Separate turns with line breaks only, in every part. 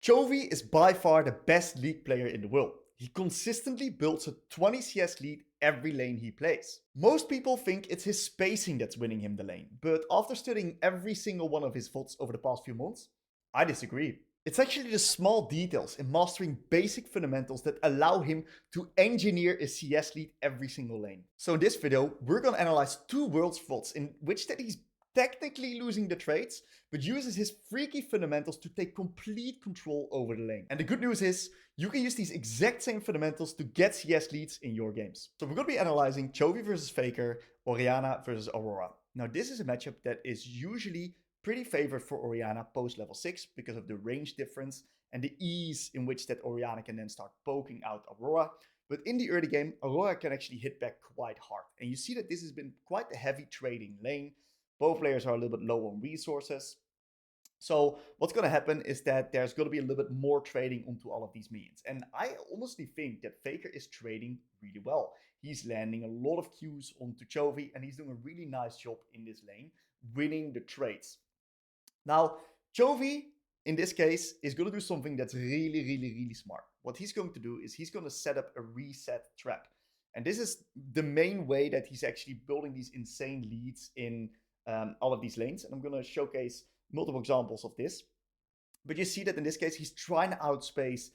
Chovy is by far the best League player in the world. He consistently builds a 20 CS lead every lane he plays. Most people think it's his spacing that's winning him the lane, but after studying every single one of his VODs over the past few months, I disagree. It's actually the small details in mastering basic fundamentals that allow him to engineer a CS lead every single lane. So in this video, we're gonna analyze two Worlds VODs in which that he's technically losing the trades, but uses his freaky fundamentals to take complete control over the lane. And the good news is, you can use these exact same fundamentals to get CS leads in your games. So we're going to be analyzing Chovy versus Faker, Orianna versus Aurora. Now this is a matchup that is usually pretty favored for Orianna post level 6 because of the range difference and the ease in which that Orianna can then start poking out Aurora. But in the early game, Aurora can actually hit back quite hard. And you see that this has been quite a heavy trading lane. Both players are a little bit low on resources. So what's going to happen is that there's going to be a little bit more trading onto all of these minions. And I honestly think that Faker is trading really well. He's landing a lot of Qs onto Chovy, and he's doing a really nice job in this lane, winning the trades. Now, Chovy, in this case, is going to do something that's really smart. What he's going to do is he's going to set up a reset trap. And this is the main way that he's actually building these insane leads in all of these lanes. And I'm going to showcase multiple examples of this. But you see that in this case, he's trying to outspace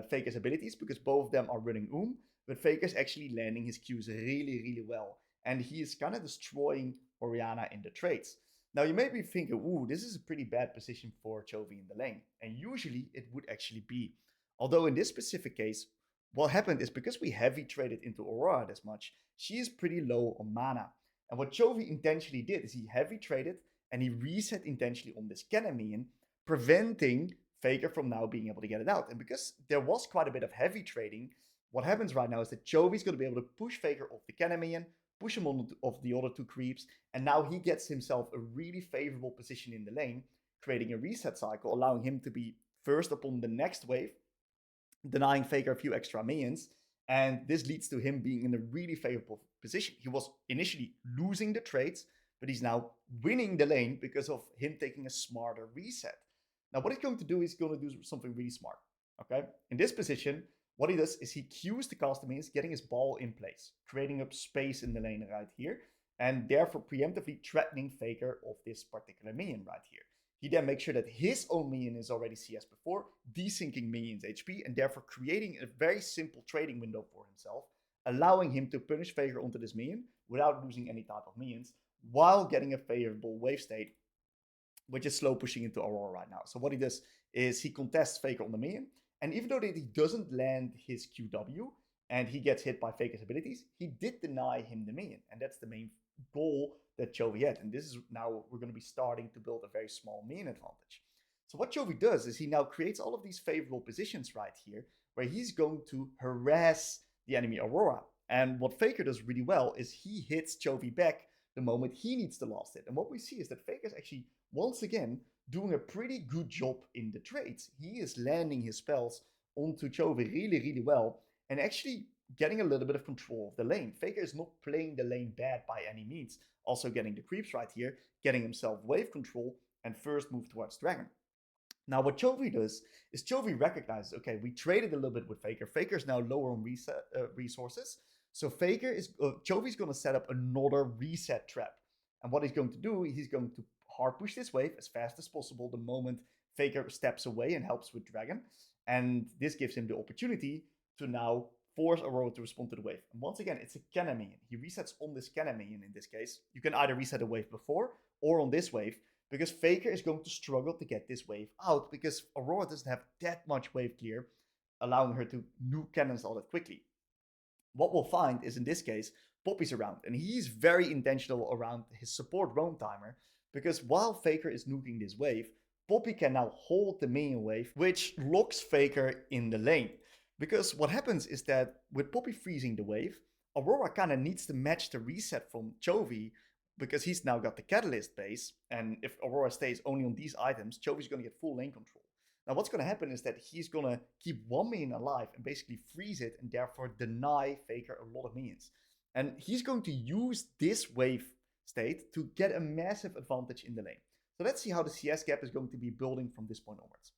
Faker's abilities because both of them are running but Faker's actually landing his Qs really well. And he is kind of destroying Orianna in the trades. Now you may be thinking, ooh, this is a pretty bad position for Chovy in the lane. And usually it would actually be. Although in this specific case, what happened is because we heavy traded into Aurora this much, she is pretty low on mana. And what Chovy intentionally did is he heavy traded and he reset intentionally on this cannon minion, preventing Faker from now being able to get it out. And because there was quite a bit of heavy trading, what happens right now is that Chovy's going to be able to push Faker off the cannon minion, push him on off the other two creeps, and now he gets himself a really favorable position in the lane, creating a reset cycle, allowing him to be first upon the next wave, denying Faker a few extra minions, and this leads to him being in a really favorable position. He was initially losing the trades, but he's now winning the lane because of him taking a smarter reset. Now what he's going to do is going to do something really smart. Okay, in this position, what he does is he queues the caster minions, getting his ball in place, creating up space in the lane right here, and therefore preemptively threatening Faker of this particular minion right here. He then makes sure that his own minion is already CS before, desyncing minions HP, and therefore creating a very simple trading window for himself, allowing him to punish Faker onto this minion without losing any type of minions, while getting a favorable wave state, which is slow pushing into Aurora right now. So what he does is he contests Faker on the minion, and even though he doesn't land his QW, and he gets hit by Faker's abilities, he did deny him the minion, and that's the main goal that Chovy had. And this is now we're going to be starting to build a very small minion advantage. So what Chovy does is he now creates all of these favorable positions right here, where he's going to harass the enemy Aurora. And what Faker does really well is he hits Chovy back the moment he needs the last hit. And what we see is that Faker is actually, once again, doing a pretty good job in the trades. He is landing his spells onto Chovy really well, and actually getting a little bit of control of the lane. Faker is not playing the lane bad by any means. Also getting the creeps right here, getting himself wave control, and first move towards Dragon. Now what Chovy does is Chovy recognizes, okay, we traded a little bit with Faker. Faker's now lower on resources. So Chovy's going to set up another reset trap. And what he's going to do, he's going to hard push this wave as fast as possible the moment Faker steps away and helps with Dragon. And this gives him the opportunity to now force Aurora to respond to the wave. And once again, it's a cannon minion. He resets on this cannon minion in this case. You can either reset a wave before or on this wave, because Faker is going to struggle to get this wave out because Aurora doesn't have that much wave clear, allowing her to nuke cannons all that quickly. What we'll find is in this case, Poppy's around, and he's very intentional around his support roam timer, because while Faker is nuking this wave, Poppy can now hold the minion wave, which locks Faker in the lane. Because what happens is that with Poppy freezing the wave, Aurora kind of needs to match the reset from Chovy, because he's now got the Catalyst base, and if Aurora stays only on these items, Chovy's going to get full lane control. Now what's going to happen is that he's going to keep one minion alive and basically freeze it, and therefore deny Faker a lot of minions. And he's going to use this wave state to get a massive advantage in the lane. So let's see how the CS gap is going to be building from this point onwards.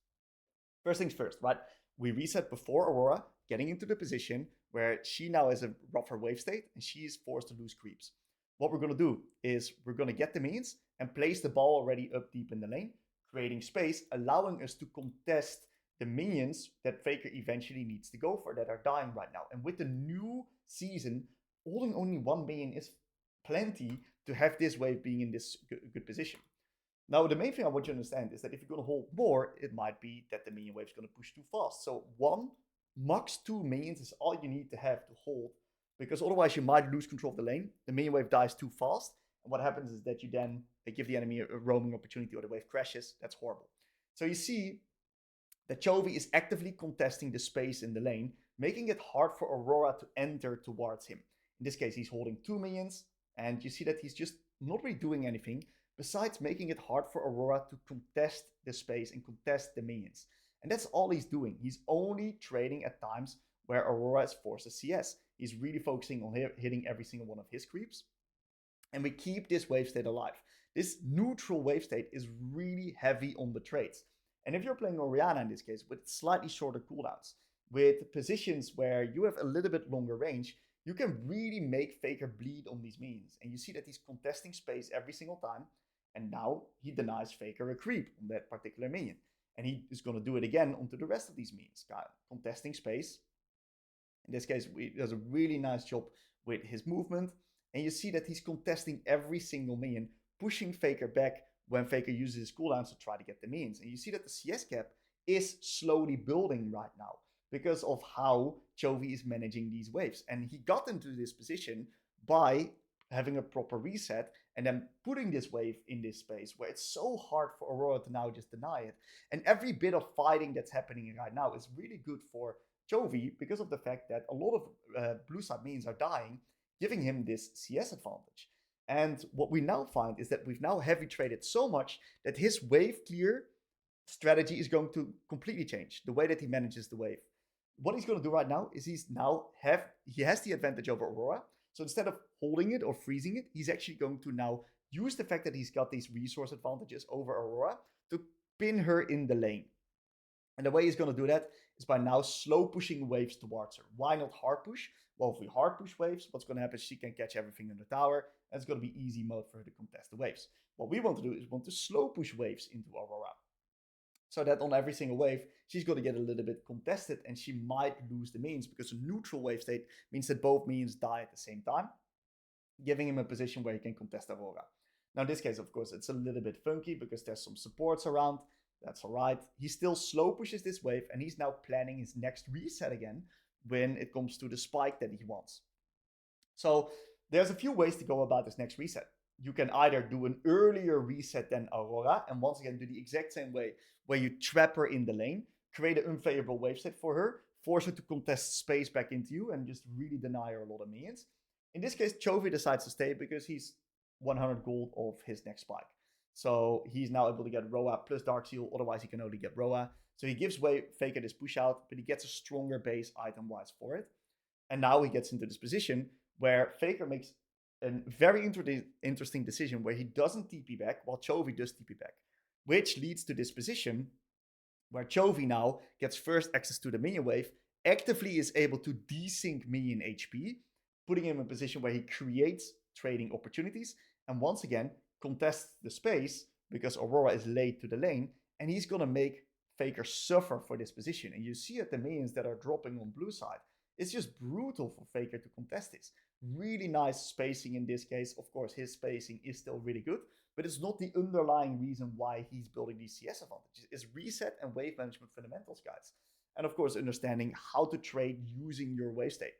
First things first, right? We reset before Aurora, getting into the position where she now has a rougher wave state and she is forced to lose creeps. What we're going to do is we're going to get the minions and place the ball already up deep in the lane, creating space, allowing us to contest the minions that Faker eventually needs to go for that are dying right now. And with the new season, holding only one minion is plenty to have this wave being in this good position. Now, the main thing I want you to understand is that if you're going to hold more, it might be that the minion wave is going to push too fast. So one, max two minions is all you need to have to hold, because otherwise you might lose control of the lane. The minion wave dies too fast, and what happens is that you then give the enemy a roaming opportunity or the wave crashes. That's horrible. So you see that Chovy is actively contesting the space in the lane, making it hard for Aurora to enter towards him. In this case, he's holding two minions, and you see that he's just not really doing anything besides making it hard for Aurora to contest the space and contest the minions. And that's all he's doing. He's only trading at times where Aurora is forced to CS. He's really focusing on hitting every single one of his creeps. And we keep this wave state alive. This neutral wave state is really heavy on the trades. And if you're playing Orianna in this case, with slightly shorter cooldowns, with positions where you have a little bit longer range, you can really make Faker bleed on these minions. And you see that he's contesting space every single time. And now he denies Faker a creep on that particular minion. And he is going to do it again onto the rest of these minions, contesting space. In this case, he does a really nice job with his movement. And you see that he's contesting every single minion, pushing Faker back when Faker uses his cooldowns to try to get the minions. And you see that the CS gap is slowly building right now because of how Chovy is managing these waves. And he got into this position by having a proper reset and then putting this wave in this space where it's so hard for Aurora to now just deny it. And every bit of fighting that's happening right now is really good for Chovy because of the fact that a lot of blue side minions are dying, giving him this CS advantage. And what we now find is that we've now heavy traded so much that his wave clear strategy is going to completely change the way that he manages the wave. What he's going to do right now is he has the advantage over Aurora. So instead of holding it or freezing it, he's actually going to now use the fact that he's got these resource advantages over Aurora to pin her in the lane. And the way he's going to do that is by now slow pushing waves towards her. Why not hard push? Well, if we hard push waves, what's going to happen is she can catch everything in the tower, and it's going to be easy mode for her to contest the waves. What we want to do is want to slow push waves into Aurora, so that on every single wave, she's going to get a little bit contested, and she might lose the minions, because a neutral wave state means that both minions die at the same time, giving him a position where he can contest Aurora. Now in this case, of course, it's a little bit funky, because there's some supports around. That's all right. He still slow pushes this wave, and he's now planning his next reset again when it comes to the spike that he wants. So there's a few ways to go about this next reset. You can either do an earlier reset than Aurora, and once again do the exact same way, where you trap her in the lane, create an unfavorable wave state for her, force her to contest space back into you, and just really deny her a lot of minions. In this case, Chovy decides to stay because he's 100 gold of his next spike. So he's now able to get Roa plus Dark Seal, otherwise he can only get Roa. So he gives Faker this push out, but he gets a stronger base item-wise for it. And now he gets into this position where Faker makes a very interesting decision where he doesn't TP back while Chovy does TP back, which leads to this position where Chovy now gets first access to the minion wave, actively is able to desync minion HP, putting him in a position where he creates trading opportunities, and once again contests the space because Aurora is late to the lane, and he's going to make Faker suffer for this position. And you see at the minions that are dropping on blue side, it's just brutal for Faker to contest this. Really nice spacing in this case. Of course, his spacing is still really good, but it's not the underlying reason why he's building these CS advantages. It's reset and wave management fundamentals, guys. And of course, understanding how to trade using your wave state.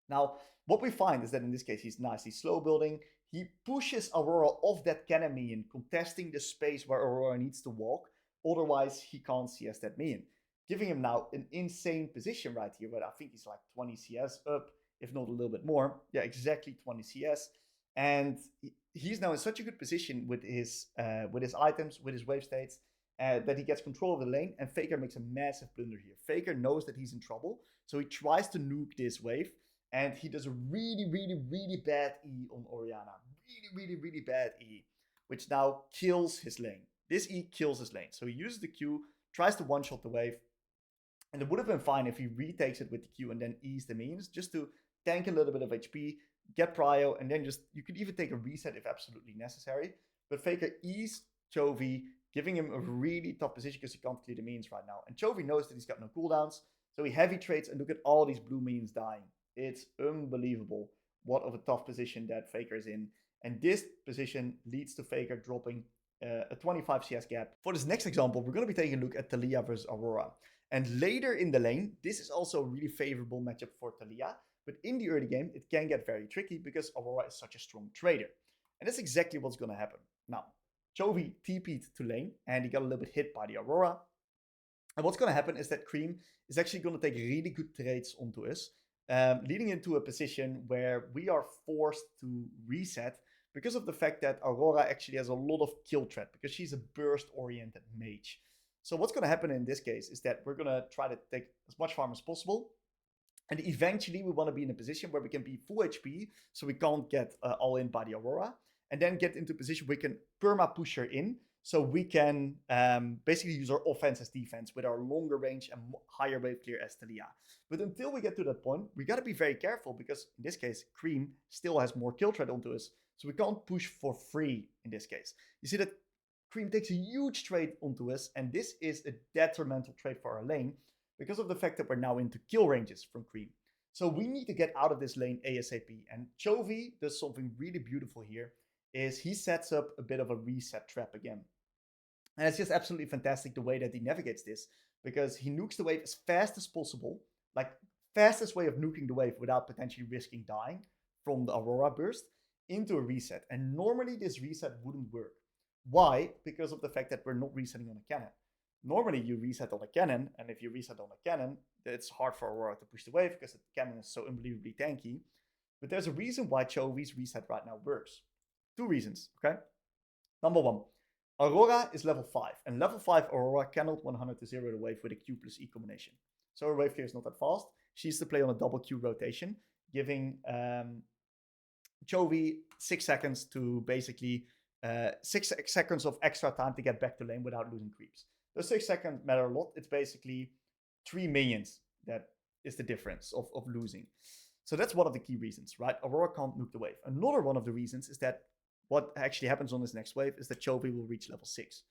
Now, what we find is that in this case, he's nicely slow building. He pushes Aurora off that cannon minion, contesting the space where Aurora needs to walk. Otherwise, he can't CS that minion, giving him now an insane position right here, where I think he's like 20 CS up, if not a little bit more. Yeah, exactly 20 CS. And he's now in such a good position with his items, with his wave states, that he gets control of the lane, and Faker makes a massive blunder here. Faker knows that he's in trouble, so he tries to nuke this wave, and he does a really, really, really bad E on Orianna. Really, really, really bad E, which now kills his lane. This E kills his lane. So he uses the Q, tries to one-shot the wave. And it would have been fine if he retakes it with the Q and then E's the minions, just to tank a little bit of HP, get prio, and then just, you could even take a reset if absolutely necessary. But Faker E's Chovy, giving him a really tough position because he can't clear the minions right now. And Chovy knows that he's got no cooldowns, so he heavy trades, and look at all these blue minions dying. It's unbelievable what of a tough position that Faker is in. And this position leads to Faker dropping a 25 CS gap. For this next example, we're going to be taking a look at Taliyah versus Aurora. And later in the lane, this is also a really favorable matchup for Taliyah. But in the early game, it can get very tricky because Aurora is such a strong trader. And that's exactly what's going to happen. Now, Chovy TP'd to lane, and he got a little bit hit by the Aurora. And what's going to happen is that Creme is actually going to take really good trades onto us, leading into a position where we are forced to reset because of the fact that Aurora actually has a lot of kill threat because she's a burst-oriented mage. So what's going to happen in this case is that we're going to try to take as much farm as possible. And eventually we want to be in a position where we can be full HP, so we can't get all in by the Aurora. And then get into a position where we can perma-push her in, so we can basically use our offense as defense with our longer range and higher wave clear as Taliyah. But until we get to that point, we got to be very careful because in this case, Creme still has more kill threat onto us. So we can't push for free in this case. You see that Creme takes a huge trade onto us, and this is a detrimental trade for our lane because of the fact that we're now into kill ranges from Creme. So we need to get out of this lane ASAP. And Chovy does something really beautiful here, is he sets up a bit of a reset trap again. And it's just absolutely fantastic the way that he navigates this, because he nukes the wave as fast as possible, like fastest way of nuking the wave without potentially risking dying from the Aurora burst, into a reset. And normally this reset wouldn't work. Why? Because of the fact that we're not resetting on a cannon. Normally you reset on a cannon, and if you reset on a cannon, it's hard for Aurora to push the wave because the cannon is so unbelievably tanky. But there's a reason why Chovy's reset right now works. Two reasons, okay? Number one, Aurora is level 5, and level 5 Aurora cannot 100 to 0 the wave with a Q plus E combination. So her wave clear is not that fast. She needs to play on a double Q rotation, giving Chovy 6 seconds to basically 6 seconds of extra time to get back to lane without losing creeps. Those 6 seconds matter a lot. It's basically 3 minions that is the difference of losing. So that's one of the key reasons, right? Aurora can't nuke the wave. Another one of the reasons is that what actually happens on this next wave is that Chovy will reach level 6.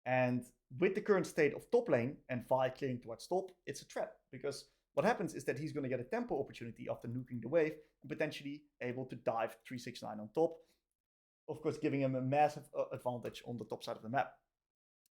And with the current state of top lane and Vi clearing towards top, it's a trap. Because what happens is that he's going to get a tempo opportunity after nuking the wave and potentially able to dive 369 on top. Of course, giving him a massive advantage on the top side of the map.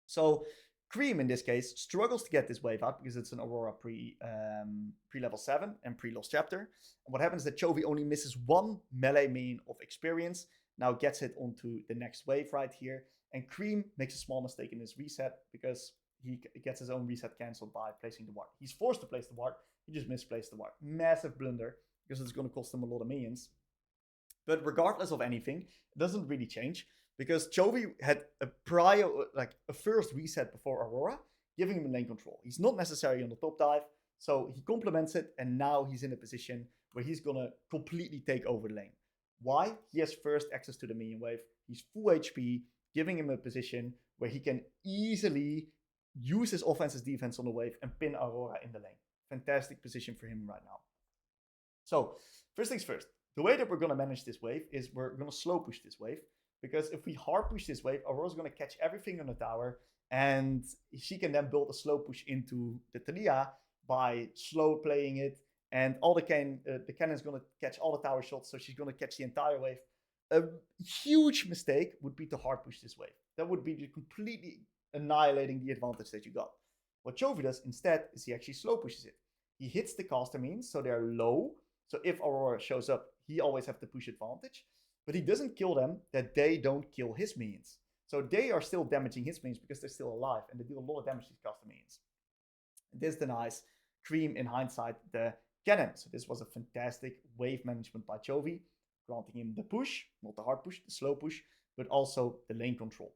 So Creme, in this case, struggles to get this wave out because it's an Aurora pre-level 7 and pre-lost chapter. And what happens is that Chovy only misses 1 melee minion of experience, now gets it onto the next wave right here. And Creme makes a small mistake in his reset because he gets his own reset cancelled by placing the ward. He's forced to place the ward, he just misplaced the ward. Massive blunder because it's going to cost him a lot of minions. But regardless of anything, it doesn't really change because Chovy had a first reset before Aurora, giving him lane control. He's not necessarily on the top dive, so he complements it, and now he's in a position where he's gonna completely take over the lane. Why? He has first access to the minion wave. He's full HP, giving him a position where he can easily use his offense as defense on the wave and pin Aurora in the lane. Fantastic position for him right now. So, first things first. The way that we're going to manage this wave is we're going to slow push this wave. Because if we hard push this wave, Aurora's going to catch everything on the tower. And she can then build a slow push into the Taliyah by slow playing it. And all the cannon's going to catch all the tower shots. So she's going to catch the entire wave. A huge mistake would be to hard push this wave. That would be completely annihilating the advantage that you got. What Chovy does instead is he actually slow pushes it. He hits the caster minions, so they're low. So if Aurora shows up, he always has the push advantage. But he doesn't kill them, that they don't kill his minions. So they are still damaging his minions because they're still alive. And they do a lot of damage to these caster minions. This denies Creme, in hindsight, the cannon. So this was a fantastic wave management by Chovy, granting him the push, not the hard push, the slow push, but also the lane control.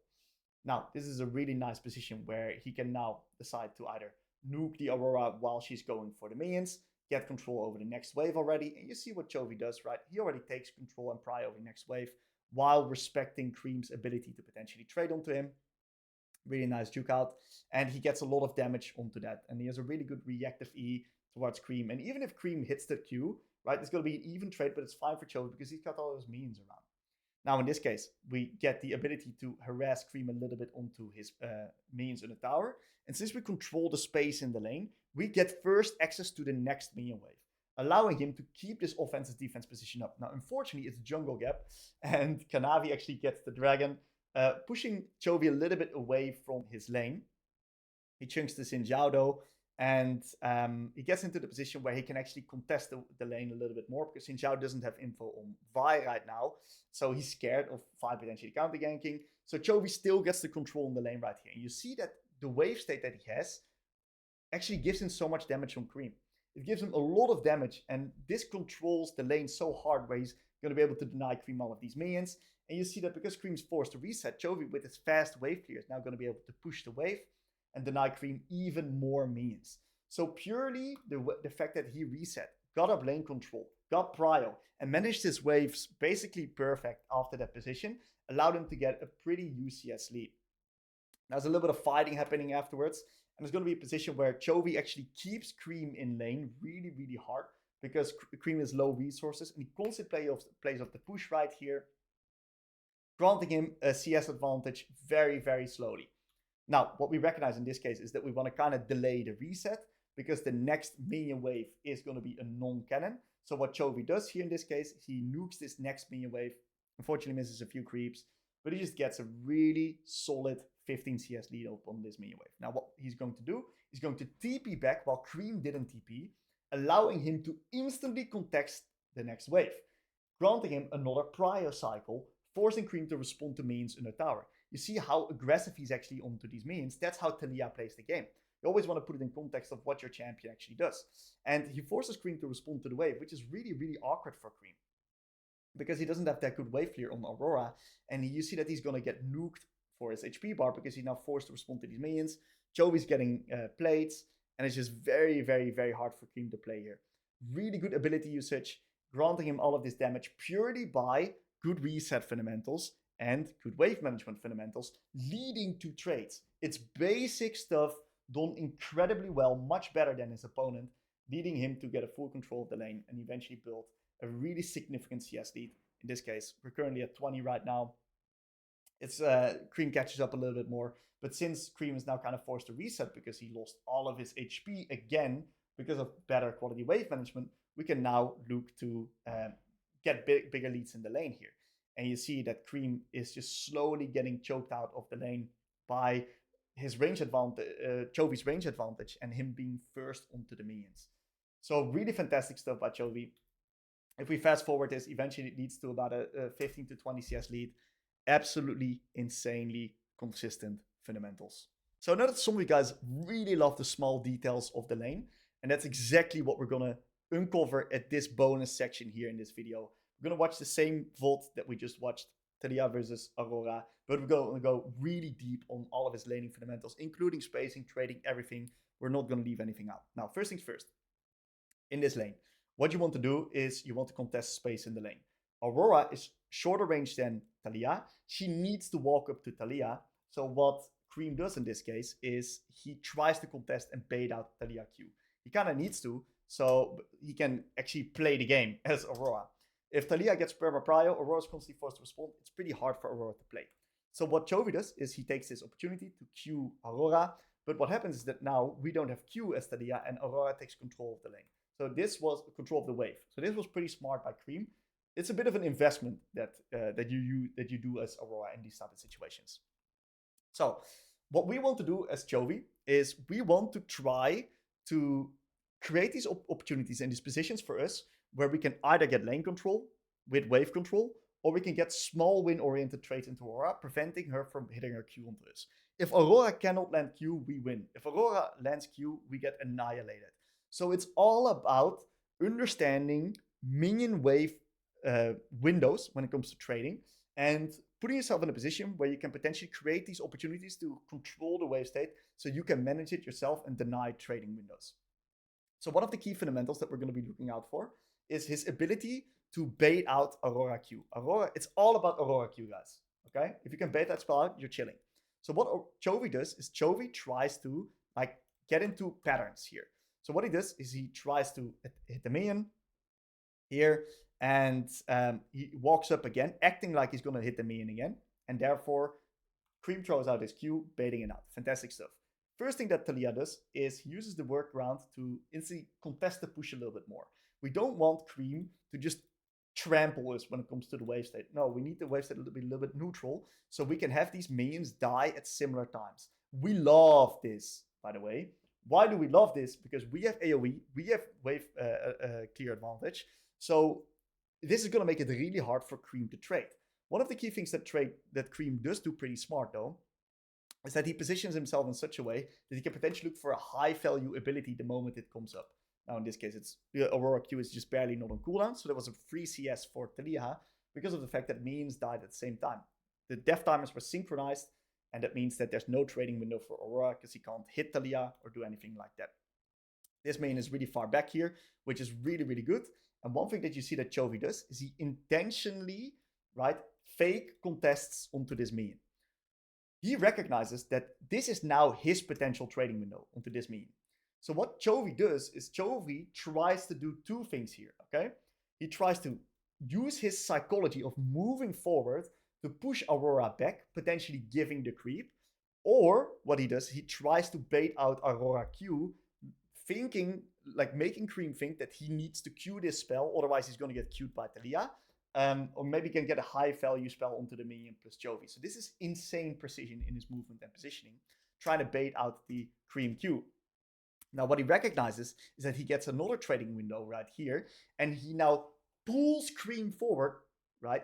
Now, this is a really nice position where he can now decide to either nuke the Aurora while she's going for the minions, get control over the next wave already. And you see what Chovy does, right? He already takes control and pry over the next wave while respecting Creme's ability to potentially trade onto him. Really nice juke out. And he gets a lot of damage onto that. And he has a really good reactive E towards Creme. And even if Creme hits the Q, right, it's going to be an even trade, but it's fine for Chovy because he's got all his minions around. Now, in this case, we get the ability to harass Creme a little bit onto his minions in the tower. And since we control the space in the lane, we get first access to the next minion wave, allowing him to keep this offensive defense position up. Now, unfortunately, it's jungle gap, and Kanavi actually gets the dragon, pushing Chovy a little bit away from his lane. He chunks the Xin Zhao though, and he gets into the position where he can actually contest the lane a little bit more because Xin Zhao doesn't have info on Vi right now, so he's scared of Vi potentially counter ganking. So Chovy still gets the control on the lane right here, and you see that the wave state that he has actually gives him so much damage on Creme. It gives him a lot of damage, and this controls the lane so hard where he's going to be able to deny Creme all of these minions. And you see that because Creme's forced to reset, Chovy with his fast wave clear is now going to be able to push the wave and deny Creme even more minions. So purely the fact that he reset, got up lane control, got prio, and managed his waves basically perfect after that position, allowed him to get a pretty UCS lead. There's a little bit of fighting happening afterwards, and there's going to be a position where Chovy actually keeps Creme in lane really, really hard because Creme is low resources, and he constantly plays off the push right here, granting him a CS advantage very, very slowly. Now, what we recognize in this case is that we want to kind of delay the reset because the next minion wave is going to be a non-cannon. So what Chovy does here in this case, he nukes this next minion wave. Unfortunately, misses a few creeps, but he just gets a really solid 15 CS lead up on this minion wave. Now, what he's going to do, he's going to TP back while Creme didn't TP, allowing him to instantly contest the next wave, granting him another prio cycle, forcing Creme to respond to minions in the tower. You see how aggressive he's actually onto these minions. That's how Taliyah plays the game. You always want to put it in context of what your champion actually does. And he forces Creme to respond to the wave, which is really, really awkward for Creme, because he doesn't have that good wave clear on Aurora. And you see that he's going to get nuked for his HP bar because he's now forced to respond to these minions. Chovy's getting plates, and it's just very, very, very hard for Creme to play here. Really good ability usage, granting him all of this damage purely by good reset fundamentals and good wave management fundamentals, leading to trades. It's basic stuff done incredibly well, much better than his opponent, leading him to get a full control of the lane and eventually build a really significant CS lead. In this case, we're currently at 20 right now. It's Creme catches up a little bit more, but since Creme is now kind of forced to reset because he lost all of his HP again because of better quality wave management, we can now look to get bigger leads in the lane here. And you see that Creme is just slowly getting choked out of the lane by his range advantage, Chovy's range advantage, and him being first onto the minions. So really fantastic stuff by Chovy. If we fast forward this, eventually it leads to about a 15 to 20 CS lead. Absolutely insanely consistent fundamentals. So I know that some of you guys really love the small details of the lane, and that's exactly what we're gonna uncover at this bonus section here in this video. We're going to watch the same VOD that we just watched, Taliyah versus Aurora, but we're going to go really deep on all of his laning fundamentals, including spacing, trading, everything. We're not going to leave anything out. Now, first things first, in this lane, what you want to do is you want to contest space in the lane. Aurora is shorter range than Taliyah. She needs to walk up to Taliyah. So what Creme does in this case is he tries to contest and bait out Taliyah Q. He kind of needs to, so he can actually play the game as Aurora. If Taliyah gets perma prio, Aurora's constantly forced to respond. It's pretty hard for Aurora to play. So what Chovy does is he takes this opportunity to Q Aurora. But what happens is that now we don't have Q as Taliyah, and Aurora takes control of the lane. So this was control of the wave. So this was pretty smart by Creme. It's a bit of an investment that you do as Aurora in these type of situations. So what we want to do as Chovy is we want to try to create these opportunities and these positions for us where we can either get lane control with wave control, or we can get small win-oriented trades into Aurora, preventing her from hitting her Q onto us. If Aurora cannot land Q, we win. If Aurora lands Q, we get annihilated. So it's all about understanding minion wave windows when it comes to trading, and putting yourself in a position where you can potentially create these opportunities to control the wave state so you can manage it yourself and deny trading windows. So one of the key fundamentals that we're going to be looking out for is his ability to bait out Aurora Q. Aurora, it's all about Aurora Q, guys. Okay? If you can bait that spell out, you're chilling. So what Chovy does is Chovy tries to like get into patterns here. So what he does is he tries to hit the minion here, and he walks up again, acting like he's going to hit the minion again, and therefore Creme throws out his Q, baiting it out. Fantastic stuff. First thing that Talia does is he uses the workaround to instantly contest the push a little bit more. We don't want Creme to just trample us when it comes to the wave state. No, we need the wave state to be a little bit neutral so we can have these minions die at similar times. We love this, by the way. Why do we love this? Because we have AoE, we have wave clear advantage. So this is going to make it really hard for Creme to trade. One of the key things that Creme does do pretty smart, though, is that he positions himself in such a way that he can potentially look for a high value ability the moment it comes up. Now, in this case, it's Aurora Q is just barely not on cooldown, so there was a free CS for Talia because of the fact that minions died at the same time. The death timers were synchronized, and that means that there's no trading window for Aurora because he can't hit Talia or do anything like that. This minion is really far back here, which is really, really good. And one thing that you see that Chovy does is he intentionally, right, fake contests onto this minion. He recognizes that this is now his potential trading window onto this minion. So what Chovy does is Chovy tries to do two things here, okay? He tries to use his psychology of moving forward to push Aurora back, potentially giving the creep. Or what he does, he tries to bait out Aurora Q, thinking, like making Creme think that he needs to Q this spell, otherwise he's going to get Q'd by Talia. Or maybe can get a high value spell onto the minion plus Chovy. So this is insane precision in his movement and positioning, trying to bait out the Creme Q. Now what he recognizes is that he gets another trading window right here, and he now pulls Creme forward, right,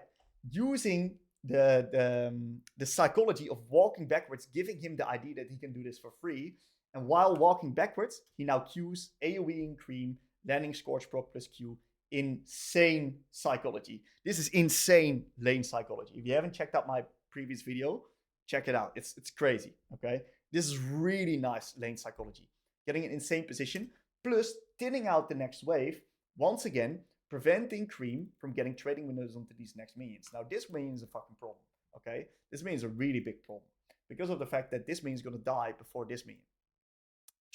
using the psychology of walking backwards, giving him the idea that he can do this for free. And while walking backwards, he now Qs AoEing Creme, landing Scorch Proc plus Q. Insane psychology. This is insane lane psychology. If you haven't checked out my previous video, check it out. It's crazy, okay? This is really nice lane psychology. Getting an insane position, plus thinning out the next wave, once again, preventing Creme from getting trading windows onto these next minions. Now, this minion is a fucking problem, okay? This minion is a really big problem because of the fact that this minion is going to die before this minion.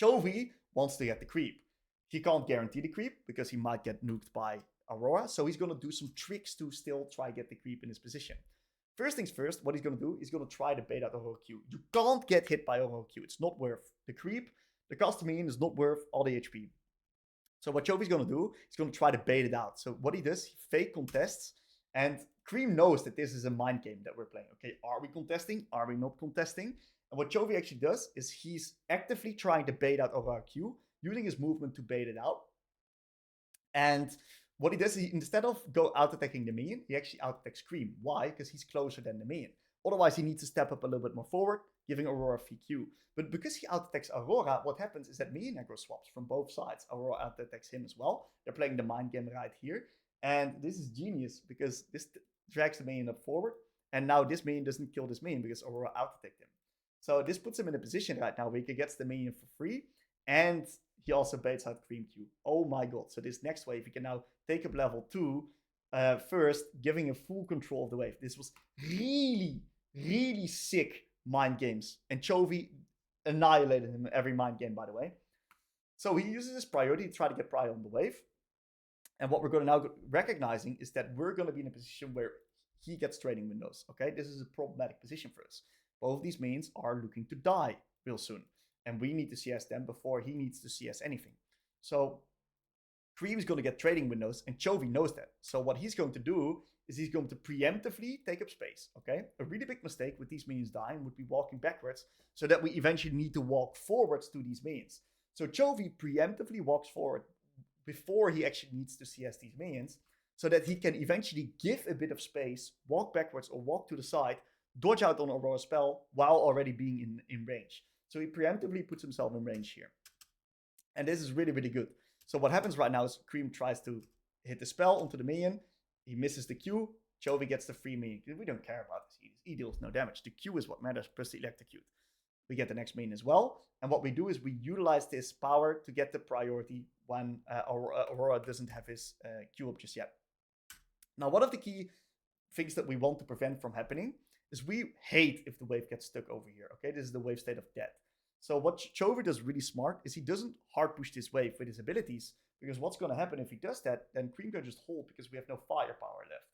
Chovy wants to get the creep. He can't guarantee the creep because he might get nuked by Aurora, so he's going to do some tricks to still try get the creep in his position. First things first, what he's going to do, he's going to try to bait out Aurora Q. You can't get hit by Aurora Q. It's not worth the creep. The cost of minion is not worth all the HP. So what Chovy's going to do, he's going to try to bait it out. So what he does, he fake contests, and Creme knows that this is a mind game that we're playing. Okay, are we contesting? Are we not contesting? And what Chovy actually does is he's actively trying to bait out Aurora Q, using his movement to bait it out. And what he does is instead of go out attacking the minion, he actually out attacks Creme. Why? Because he's closer than the minion. Otherwise, he needs to step up a little bit more forward, giving Aurora VQ. But because he out attacks Aurora, what happens is that minion aggro swaps from both sides. Aurora out attacks him as well. They're playing the mind game right here. And this is genius because this drags the minion up forward. And now this minion doesn't kill this minion because Aurora out attacked him. So this puts him in a position right now where he gets the minion for free. And he also baits out Creme Q. Oh my god. So this next wave, he can now take up level 2 first, giving a full control of the wave. This was really, really sick mind games. And Chovy annihilated him every mind game, by the way. So he uses his priority to try to get prior on the wave. And what we're going to now recognizing is that we're going to be in a position where he gets trading windows. Okay, this is a problematic position for us. Both of these minions are looking to die real soon. And we need to CS them before he needs to CS anything. So Creme is going to get trading windows, and Chovy knows that. So what he's going to do is he's going to preemptively take up space, okay? A really big mistake with these minions dying would be walking backwards so that we eventually need to walk forwards to these minions. So Chovy preemptively walks forward before he actually needs to CS these minions so that he can eventually give a bit of space, walk backwards or walk to the side, dodge out on Aurora's spell while already being in range. So he preemptively puts himself in range here. And this is really, really good. So what happens right now is Creme tries to hit the spell onto the minion. He misses the Q. Chovy gets the free minion. We don't care about this. He deals no damage. The Q is what matters, plus the electrocute. We get the next minion as well. And what we do is we utilize this power to get the priority when Aurora doesn't have his Q up just yet. Now, one of the key things that we want to prevent from happening is we hate if the wave gets stuck over here. Okay, this is the wave state of death. So what Chovy does really smart is he doesn't hard push this wave with his abilities, because what's going to happen if he does that, then Creme can just hold because we have no firepower left.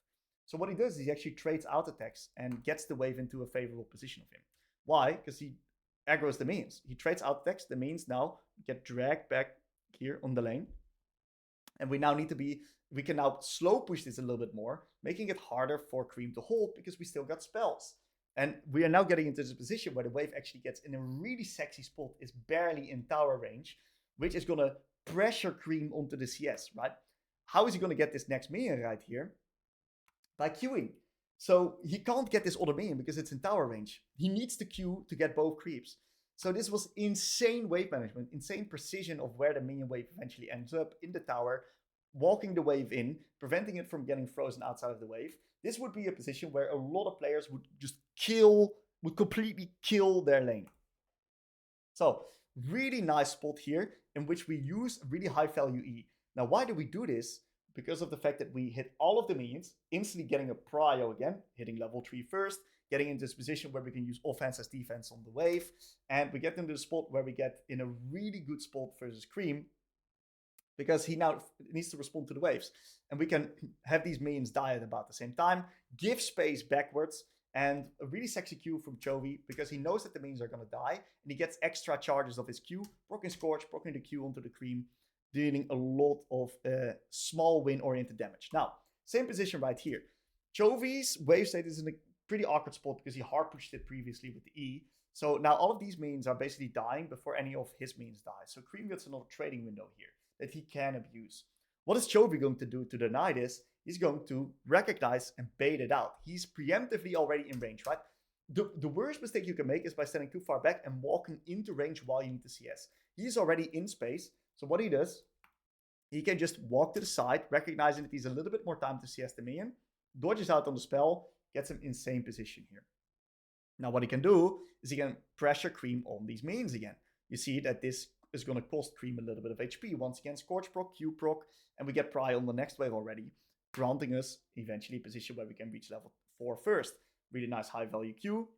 So what he does is he actually trades out attacks and gets the wave into a favorable position of him. Why? Because he aggroes the minions. He trades out attacks. The minions now get dragged back here on the lane. And we now need to be, we can now slow push this a little bit more, making it harder for Creme to hold because we still got spells. And we are now getting into this position where the wave actually gets in a really sexy spot, is barely in tower range, which is going to pressure Creme onto the CS, right? How is he going to get this next minion right here? By queuing. So he can't get this other minion because it's in tower range. He needs to queue to get both creeps. So this was insane wave management, insane precision of where the minion wave eventually ends up in the tower, walking the wave in, preventing it from getting frozen outside of the wave. This would be a position where a lot of players would just would completely kill their lane. So really nice spot here in which we use really high value E. Now, why do we do this? Because of the fact that we hit all of the minions, instantly getting a prio again, hitting level 3 first, getting into this position where we can use offense as defense on the wave, and we get into the spot where we get in a really good spot versus Creme, because he now needs to respond to the waves. And we can have these minions die at about the same time, give space backwards, and a really sexy Q from Chovy, because he knows that the minions are going to die, and he gets extra charges of his Q, proccing Scorch, proccing the Q onto the Creme, dealing a lot of small win-oriented damage. Now, same position right here. Chovy's wave state is in a pretty awkward spot because he hard pushed it previously with the E. So now all of these minions are basically dying before any of his minions die. So Creme gets another trading window here that he can abuse. What is Chovy going to do to deny this? He's going to recognize and bait it out. He's preemptively already in range, right? The worst mistake you can make is by standing too far back and walking into range while you need to CS. He's already in space. So what he does, he can just walk to the side, recognizing that he's a little bit more time to CS the minion, dodges out on the spell, gets him in same position here. Now what he can do is he can pressure Creme on these minions again. You see that this is going to cost Creme a little bit of HP. Once again, Scorch proc, Q proc, and we get Pry on the next wave already, granting us eventually a position where we can reach level 4 first. Really nice high value Q.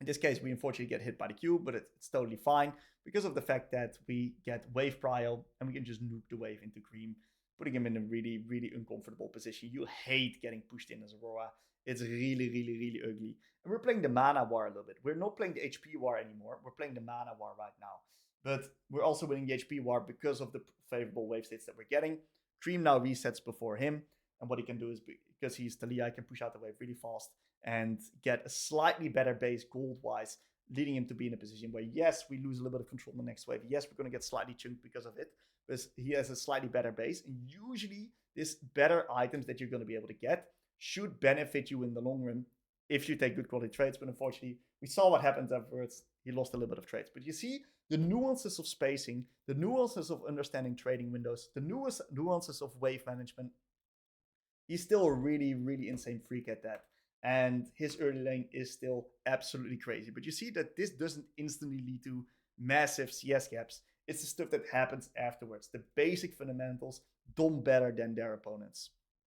In this case, we unfortunately get hit by the Q, but it's totally fine because of the fact that we get wave prio and we can just nuke the wave into Creme, putting him in a really, really uncomfortable position. You'll hate getting pushed in as Aurora. It's really, really, really ugly. And we're playing the mana war a little bit. We're not playing the HP war anymore. We're playing the mana war right now. But we're also winning the HP war because of the favorable wave states that we're getting. Creme now resets before him. And what he can do is, because he's Talia, he can push out the wave really fast and get a slightly better base gold-wise, leading him to be in a position where, yes, we lose a little bit of control on the next wave. Yes, we're going to get slightly chunked because of it. But he has a slightly better base. And usually, this better items that you're going to be able to get should benefit you in the long run if you take good quality trades. But unfortunately, we saw what happened afterwards. He lost a little bit of trades. But you see the nuances of spacing, the nuances of understanding trading windows, the nuances of wave management. He's still a really, really insane freak at that. And his early lane is still absolutely crazy. But you see that this doesn't instantly lead to massive CS gaps. It's the stuff that happens afterwards. The basic fundamentals done better than their opponents.